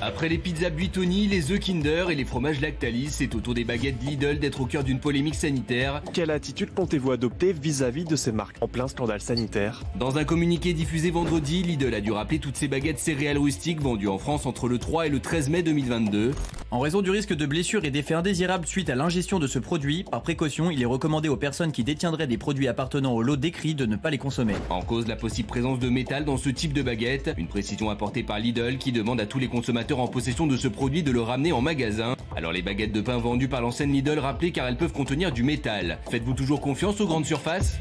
Après les pizzas Buitoni, les œufs Kinder et les fromages Lactalis, c'est au tour des baguettes Lidl d'être au cœur d'une polémique sanitaire. Quelle attitude comptez-vous adopter vis-à-vis de ces marques en plein scandale sanitaire? Dans un communiqué diffusé vendredi, Lidl a dû rappeler toutes ces baguettes céréales rustiques vendues en France entre le 3 et le 13 mai 2022. En raison du risque de blessures et d'effets indésirables suite à l'ingestion de ce produit, par précaution, il est recommandé aux personnes qui détiendraient des produits appartenant au lot décrit de ne pas les consommer. En cause, la possible présence de métal dans ce type de baguette. Une précision apportée par Lidl qui demande à tous les consommateurs en possession de ce produit de le ramener en magasin. Alors les baguettes de pain vendues par l'enseigne Lidl rappelées car elles peuvent contenir du métal. Faites-vous toujours confiance aux grandes surfaces ?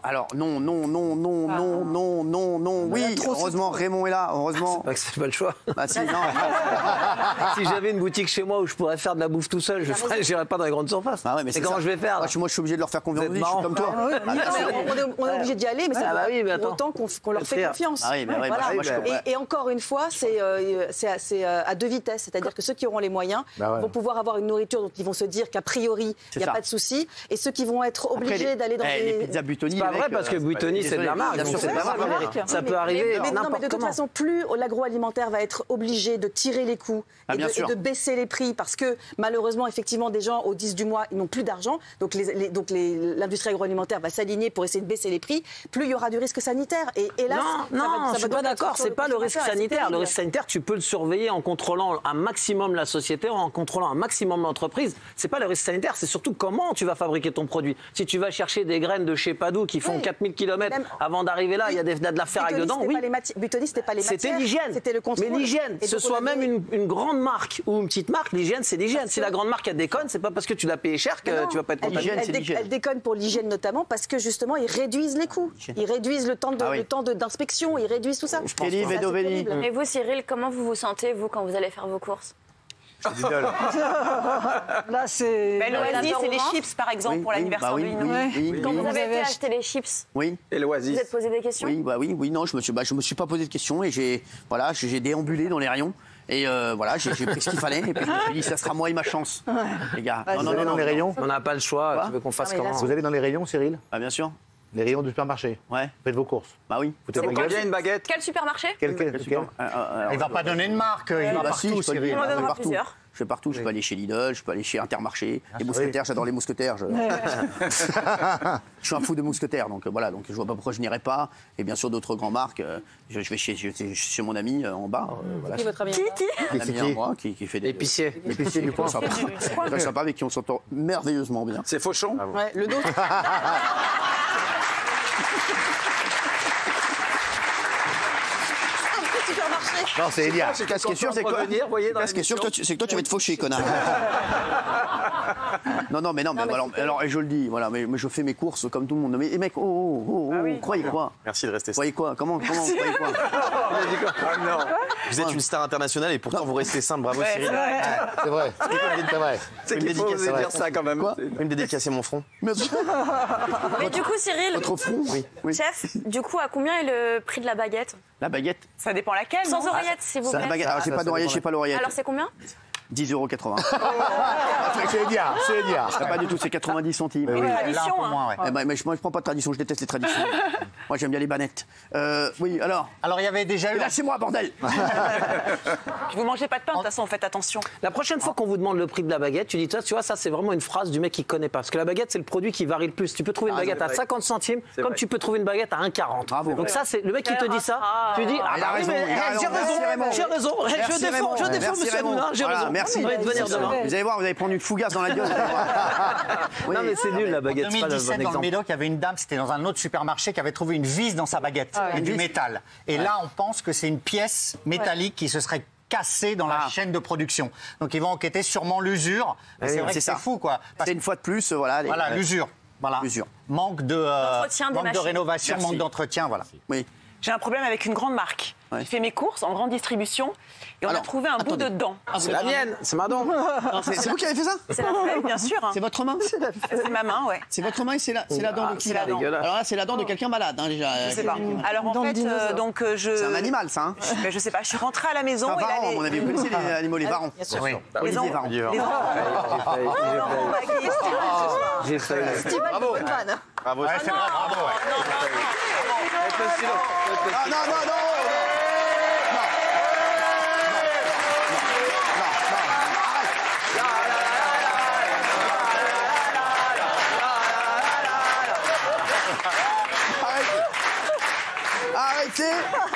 Alors, non, oui, heureusement Raymond est là, heureusement. C'est pas le choix. Bah si, non. Si j'avais une boutique chez moi où je pourrais faire de la bouffe tout seul, je n'irais pas dans les grandes surfaces. Ah ouais, mais comment je vais faire? Moi, je suis obligé de leur faire confiance, je suis comme toi. On est obligé d'y aller, mais c'est pas autant qu'on leur fait confiance. Et encore une fois, c'est à deux vitesses, c'est-à-dire que ceux qui auront les moyens vont pouvoir avoir une nourriture dont ils vont se dire qu'a priori, il n'y a pas de souci, et ceux qui vont être obligés d'aller dans les pizzas Buitoni. C'est pas vrai parce que Buitoni c'est de la marque. Ça peut arriver n'importe comment. Mais de toute façon, plus l'agroalimentaire va être obligé de tirer les coûts et de baisser les prix parce que malheureusement, effectivement, des gens au 10 du mois, ils n'ont plus d'argent. Donc l'industrie agroalimentaire va s'aligner pour essayer de baisser les prix. Plus il y aura du risque sanitaire. Et hélas, non, je suis pas d'accord. C'est pas le risque sanitaire. Le risque sanitaire, tu peux le surveiller en contrôlant un maximum la société, en contrôlant un maximum l'entreprise. C'est pas le risque sanitaire, c'est surtout comment tu vas fabriquer ton produit. Si tu vas chercher des graines de chez Padoue qui font 4000 km avant d'arriver là, il y a de la ferraille dedans. Oui. Buitoni, c'était pas les matières. C'était l'hygiène. C'était le contrôle. Mais l'hygiène, ce soit même une grande marque ou une petite marque, l'hygiène, c'est l'hygiène. Si la grande marque, elle déconne, c'est pas parce que tu l'as payé cher que tu vas pas être content. Elle déconne pour l'hygiène notamment parce que justement, ils réduisent les coûts. Ils réduisent le temps d'inspection, ils réduisent tout ça. Et vous, Cyril, comment vous vous sentez, vous, quand vous allez faire vos courses? Là, c'est. L'Oasis, c'est les chips, par exemple, pour l'anniversaire de Lino. Quand vous avez été acheter les chips, et l'Oasis, vous êtes posé des questions? Non, je me suis pas posé de questions et j'ai déambulé dans les rayons. Et j'ai pris ce qu'il fallait. Et puis je me suis dit, ça sera moi et ma chance, les gars. Vous allez dans les rayons? On n'a pas le choix. Tu veux qu'on fasse comment? Vous allez dans les rayons, Cyril? Ah, bien sûr. Les rayons du supermarché? Ouais. Faites vos courses? Bah oui. C'est combien une baguette? Quel supermarché? Il va pas donner de marque, il va partout, Cyril. On en donnera plusieurs. Je vais partout, je peux aller chez Lidl, je peux aller chez Intermarché. Les mousquetaires, j'adore les mousquetaires. Je suis un fou de mousquetaires, donc voilà, donc je vois pas pourquoi je n'irais pas. Et bien sûr d'autres grandes marques. Je vais chez mon ami en bas. Qui votre ami? Un ami à moi qui fait des épiciers. Épicier du coin. Très sympa, avec qui on s'entend merveilleusement bien. C'est Fauchon? Ouais, le dos. Non, c'est Elia. Ce qui est sûr, c'est que toi, tu vas être fauché, connard. Non, mais alors, et je le dis, voilà, mais je fais mes courses comme tout le monde. Mais mec, croyez quoi? Merci de rester. Croyez quoi? Comment croyez quoi? Non. Vous êtes une star internationale et pourtant vous restez simple. Bravo, Cyril. C'est vrai. C'est qu'il faut oser dire ça quand même. Une dédicacée mon front. Mais du coup, Cyril, votre front, oui. Chef, du coup, à combien est le prix de la baguette? La baguette? Ça dépend laquelle. Sans oreillette, s'il vous plaît. La baguette. Alors, j'ai pas d'oreillette, j'ai pas l'oreillette. Alors, c'est combien? 10,80 €. C'est Elia. Pas du tout, c'est 90 centimes. Une tradition, mais je prends pas de tradition, je déteste les traditions. Moi, j'aime bien les banettes. Oui, alors. Alors, il y avait déjà eu. Lâchez-moi, bordel. Vous mangez pas de pain, de toute façon, faites attention. La prochaine fois qu'on vous demande le prix de la baguette, tu dis ça, tu vois, ça c'est vraiment une phrase du mec qui connaît pas. Parce que la baguette, c'est le produit qui varie le plus. Tu peux trouver une baguette à 50 centimes, comme tu peux trouver une baguette à 1,40. Bravo. Donc ça, c'est le mec qui te dit ça. Tu dis, j'ai raison. Je défends monsieur Hanouna, j'ai raison. Merci. Vous allez voir, vous allez prendre une fougasse dans la gueule. Non, mais c'est nul la baguette. En 2017, dans le Médoc, il y avait une dame, c'était dans un autre supermarché, qui avait trouvé une vis dans sa baguette, et du métal. Et là, on pense que c'est une pièce métallique qui se serait cassée dans la chaîne de production. Donc ils vont enquêter sûrement l'usure. C'est vrai que c'est fou, quoi. C'est une fois de plus, voilà. Voilà, l'usure. Voilà. Manque de rénovation, manque d'entretien, voilà. Oui. J'ai un problème avec une grande marque. J'ai fait mes courses en grande distribution et on a trouvé un bout de dent. C'est la mienne, c'est ma dent. C'est vous qui avez fait ça? C'est la feuille, bien sûr. C'est votre main? C'est ma main, ouais. C'est votre main et c'est la dent de qui? Alors là, c'est la dent de quelqu'un malade, déjà. Je sais pas. Alors en fait, donc je... C'est un animal, ça, hein? Je sais pas, je suis rentrée à la maison. C'est un varan, à mon avis. Vous connaissez les animaux, les varans? Oui. Les varans. J'ai fait. Bravo. Bravo. Non.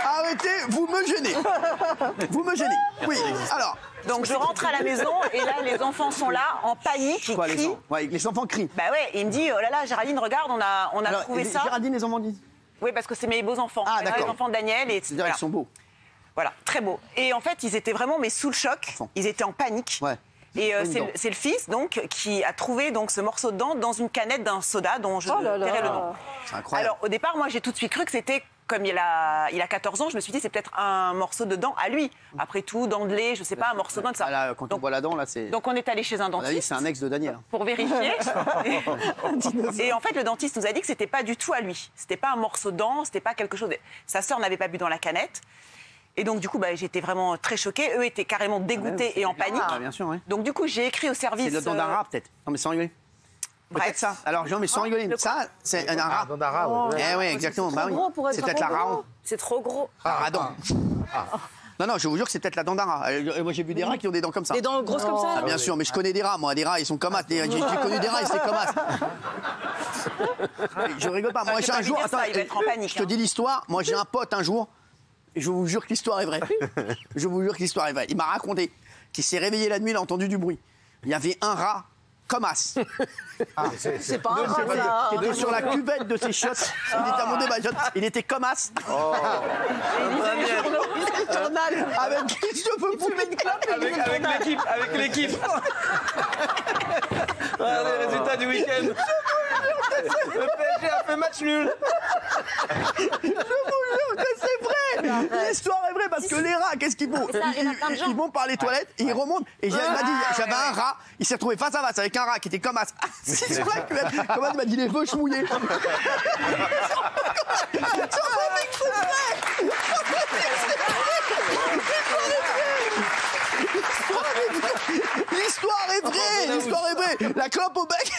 arrêtez, vous me gênez. Vous me gênez. Oui, alors. Donc je rentre à la maison et là les enfants sont là en panique, ils crient. Les enfants crient. Bah ouais, il me dit oh là là Géraldine regarde on a trouvé ça. Géraldine les enfants disent. Oui parce que c'est mes beaux enfants. Ah d'accord. Les enfants de Daniel et c'est-à-dire ils sont beaux. Voilà, très beaux. Et en fait ils étaient vraiment mais sous le choc, ils étaient en panique. Ouais. Et c'est le fils donc qui a trouvé donc ce morceau de dent dans une canette d'un soda dont je tairai le nom. C'est incroyable. Alors au départ moi j'ai tout de suite cru que c'était comme il a 14 ans, je me suis dit c'est peut-être un morceau de dent à lui. Après tout, dent de lait, je sais pas, un morceau de dent de ça. Ah là, quand on voit la dent là, c'est. Donc on est allé chez un dentiste. C'est un ex de Daniel. Pour vérifier. Et en fait le dentiste nous a dit que c'était pas du tout à lui. C'était pas un morceau de dent, c'était pas quelque chose. Sa sœur n'avait pas bu dans la canette. Et donc, du coup, j'étais vraiment très choquée. Eux étaient carrément dégoûtés et en panique. Ah, bien sûr, oui. Donc, du coup, j'ai écrit au service. C'est le dent d'un rat, peut-être. Non, mais sans rigoler. Peut-être ça. Alors, Jean, mais sans rigoler. Ça, c'est un rat. Dent d'un rat, Eh oui, exactement. Bah oui. C'est peut-être la rat. C'est trop gros. Radon. Non, je vous jure que c'est peut-être la dent d'un rat. Moi, j'ai vu des rats qui ont des dents comme ça. Des dents grosses comme ça Ah, bien sûr, mais je connais des rats, moi. Des rats, ils sont comme as. J'ai connu des rats, ils étaient comme as. Je rigole pas. Moi, j'ai un jour. Attends, je te dis l'histoire. Moi, j'ai un pote un jour. Je vous jure que l'histoire est vraie. Je vous jure que l'histoire est vraie. Il m'a raconté qu'il s'est réveillé la nuit, il a entendu du bruit. Il y avait un rat comme as. C'est pas un rat, ça. Il était sur la cuvette de ses shots. Il était à mon débat. Il était comme as. Oh. Avec qui je peux fumer une clope Avec l'équipe, avec l'équipe. Les résultats du week-end. Le PSG a fait match nul. Je vous jure que c'est vrai. L'histoire est vraie parce que les rats, qu'est-ce qu'ils font? Ils vont par les toilettes et ils remontent. Et il m'a dit, j'avais un rat, il s'est retrouvé face à face avec un rat qui était comme as. C'est sur la cuvette. Comment il m'a dit les poches mouillées? L'histoire est vraie, l'histoire est vraie. La clope au bec.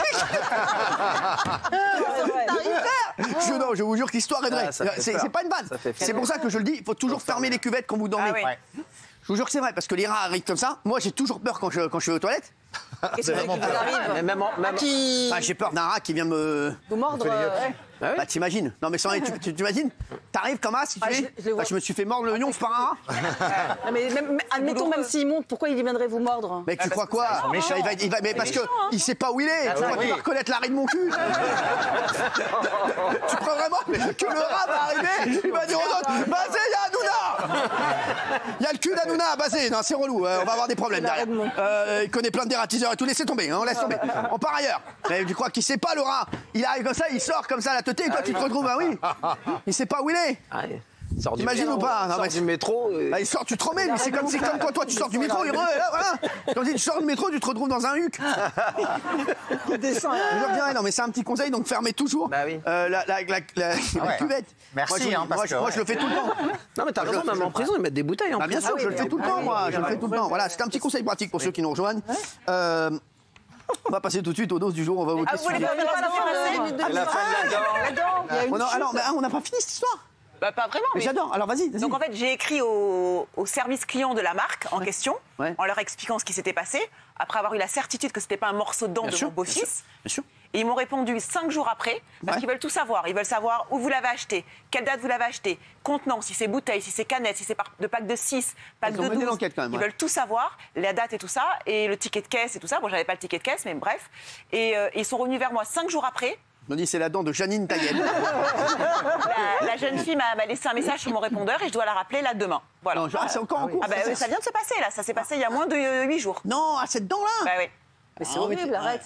Non, je vous jure que l'histoire est vraie. C'est pas une vanne. C'est pour ça que je le dis, il faut toujours fermer les cuvettes quand vous dormez. Je vous jure que c'est vrai, parce que les rats arrivent comme ça. Moi, j'ai toujours peur quand je vais aux toilettes. Qu'est-ce qui arrive? J'ai peur d'un rat qui vient me mordre. Bah t'imagines. Non mais sans tu t'imagines. T'arrives comme ça si tu es. Je me suis fait mordre le yonf par un rat. Mais admettons même s'il monte, pourquoi il viendrait vous mordre? Mais tu crois quoi? Il va mais parce que il sait pas où il est. Tu crois qu'il va reconnaître l'arrêt de mon cul? Tu crois vraiment que le rat va arriver? Il va dire aux autres, Basé, il y a Hanouna. Il y a le cul d'Hanouna, Basé. Non c'est relou. On va avoir des problèmes derrière. Il connaît plein de dératiseurs et tout. Laissez tomber. On laisse tomber. On part ailleurs. Mais tu crois qu'il sait pas le rat? Il arrive comme ça, il sort comme ça la teuté et toi tu te retrouves. Ah oui. Il sait pas où il est. T'imagines ou pas? Il sort du métro. Il sort, tu te remets, lui, c'est comme quand toi tu sors du métro, il voilà. Quand tu sors du métro, tu te retrouves dans un huc. Il descend. Je leur dirais, non mais c'est un petit conseil, donc fermez toujours la cuvette. Merci, moi je le fais tout le temps. Non mais t'as raison, même en prison, ils mettent des bouteilles en prison. Bien sûr, je le fais tout le temps, moi. Je le fais tout le temps. Voilà, c'est un petit conseil pratique pour ceux qui nous rejoignent. On va passer tout de suite aux doses du jour, on va voter. Vous voulez pas faire la fin de la dent. Alors, on n'a pas fini cette histoire. Bah, pas vraiment. Mais j'adore, alors vas-y. Donc en fait, j'ai écrit au service client de la marque en question, en leur expliquant ce qui s'était passé, après avoir eu la certitude que c'était pas un morceau de dent de mon beau-fils. Bien sûr. Et ils m'ont répondu 5 jours après, parce qu'ils veulent tout savoir. Ils veulent savoir où vous l'avez acheté, quelle date vous l'avez acheté, contenant, si c'est bouteille, si c'est canette, si c'est de pack de 6, pack de 12. Ils veulent tout savoir, la date et tout ça, et le ticket de caisse et tout ça. Bon, j'avais pas le ticket de caisse, mais bref. Et ils sont revenus vers moi 5 jours après. On dit c'est la dent de Janine Taguel. La jeune fille m'a laissé un message sur mon répondeur et je dois la rappeler là demain. Voilà. C'est encore en cours. Ça vient de se passer là, ça s'est passé il y a moins de 8 jours. Non, à cette dent-là. Bah oui. Mais c'est horrible, arrête.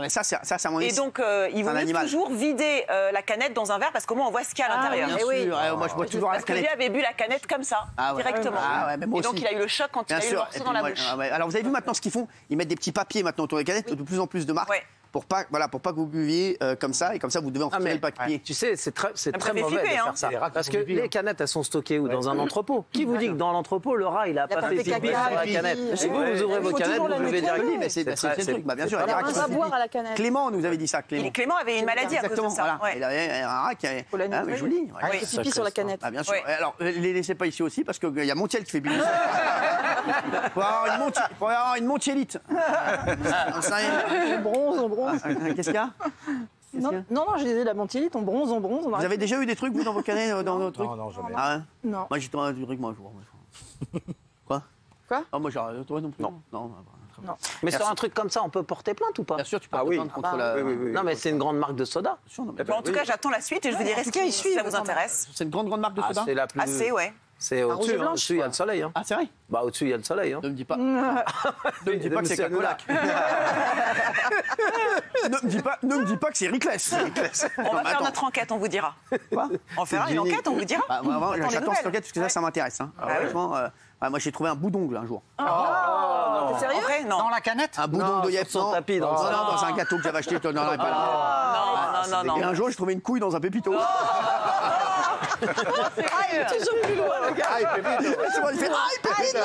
Ça, c'est à mon avis. Et donc, ils voulaient toujours vider la canette dans un verre parce qu'au moins on voit ce qu'il y a à l'intérieur. Bien sûr. Moi, je bois toujours la canette. Parce que lui avait bu la canette comme ça, directement. Et donc, il a eu le choc quand il a eu le morceau dans la bouche. Alors, vous avez vu maintenant ce qu'ils font? Ils mettent des petits papiers maintenant autour des canettes, de plus en plus de marques. Pour pas que vous buviez comme ça, et comme ça vous devez en retirer le papier. Tu sais, c'est très mauvais de faire ça. Parce que les canettes, elles sont stockées où? Dans un entrepôt. Qui vous dit que dans l'entrepôt, le rat, il a pas fait pipi sur la canette? Si vous ouvrez vos canettes, vous buvez directement. Mais c'est le truc, bien sûr. On va boire à la canette. Clément nous avait dit ça. Clément avait une maladie à cause de ça. Il avait un rat qui avait... mais je vous dis. Il fait pipi sur la canette. Bien sûr. Alors, les laissez pas ici aussi, parce qu'il y a Montiel qui fait pipi. Faut avoir une Montielite. On bronze. Qu'est-ce qu'il y a? Non, je disais la menthiolite, on bronze. Vous avez déjà eu des trucs, vous, dans vos canets, dans vos trucs? Non, jamais. Ah ouais? Non. Moi, j'ai trouvé un truc, moi, un jour. Quoi? Ah, moi, j'ai rien trouvé non plus. Non. Mais sur un truc comme ça, on peut porter plainte ou pas? Bien sûr, tu peux porter plainte contre la... Non, mais c'est une grande marque de soda. En tout cas, j'attends la suite et je vous dirai si ça vous intéresse. C'est une grande marque de soda? C'est la plus... Assez, ouais. C'est au-dessus, au-dessus, il y a le soleil. Hein. Ah, c'est vrai? Bah, au-dessus, il y a le soleil. Hein. Ne me dis pas. Ne me dis pas que c'est Cacolac. Ne me dis pas que c'est Rickless. On va faire notre enquête, on vous dira. Quoi? On fera une enquête, on vous dira. J'attends cette enquête parce que ça m'intéresse. Franchement, moi, j'ai trouvé un bout d'ongle un jour. T'es sérieux? Non. Dans la canette? Un bout d'ongle de Yep. Sur son tapis. Dans un gâteau que j'avais acheté. Non. Et un jour, j'ai trouvé une couille dans un pépito. Toujours plus loin, le gars. Aïe, Pépito. Il fait Aïe, Pépito.